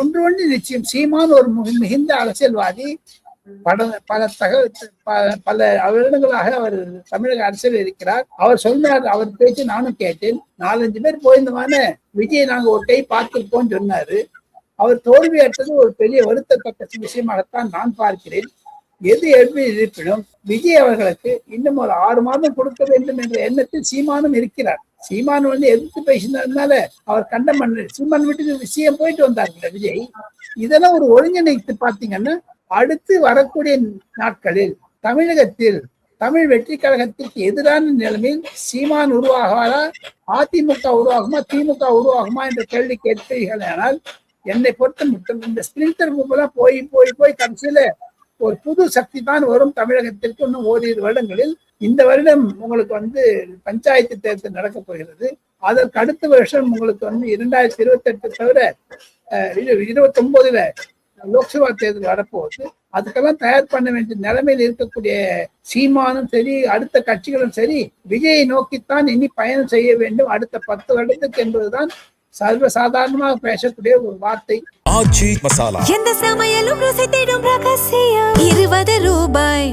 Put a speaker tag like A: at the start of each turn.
A: ஒன்று நிச்சயம், சீமான் ஒரு மிகுந்த அரசியல்வாதி. பல வருடங்களாக அவர் தமிழக அரசியல் இருக்கிறார். அவர் சொன்னார், அவர் பேச்சு நானும் கேட்டேன். 4-5 பேர் போயிருந்தமான விஜய் நாங்க ஒரு கை பார்த்திருப்போம் சொன்னாரு. அவர் தோல்வியற்றது ஒரு பெரிய வருத்தத்தக்க விஷயமாகத்தான் நான் பார்க்கிறேன். எது எப்படி இருப்பினும் விஜய் அவர்களுக்கு இன்னும் ஒரு 6 மாதம் கொடுக்க வேண்டும் என்ற எண்ணத்தில் சீமானும் இருக்கிறார். சீமான் எதிர்த்து பேசினதுனால அவர் கண்டம் பண்ண சீமான் வீட்டுக்கு விஷயம் போயிட்டு வந்தாங்க விஜய். இதெல்லாம் ஒரு ஒருங்கிணைத்து பார்த்தீங்கன்னா அடுத்து வரக்கூடிய நாட்களில் தமிழகத்தில் தமிழ் வெற்றி கழகத்திற்கு எதிரான நிலைமையில் சீமான் உருவாகுவாரா, அதிமுக உருவாகுமா, திமுக உருவாகுமா என்ற கேள்வி கேட்பீர்கள். ஆனால் என்னை பொறுத்த மட்டும் இந்த ஸ்பிரிண்டர் கும்பலாம் போய் போய் போய் கடைசியில ஒரு புது சக்தி தான் வரும் தமிழகத்திற்கு. இன்னும் ஓரிரு வருடங்களில், இந்த வருடம் உங்களுக்கு பஞ்சாயத்து தேர்தல் நடக்க போகிறது. அதற்கு அடுத்த வருஷம் உங்களுக்கு 2028 தவிர 29ல லோக்சபா தேர்தல் வரப்போகுது. அதுக்கெல்லாம் தயார் பண்ண வேண்டிய நிலைமையில் இருக்கக்கூடிய சீமானும் சரி, அடுத்த கட்சிகளும் சரி, விஜயை நோக்கித்தான் இனி பயணம் செய்ய வேண்டும் அடுத்த 10 வருடத்துக்கு என்பதுதான் சர்வசாதாரணமாக பேசக்கூடிய ஒரு வார்த்தை.
B: ஆச்சி மசாலா, எந்த சமையலும் ருசி தேடும் ரகசியம். 20 ரூபாய்.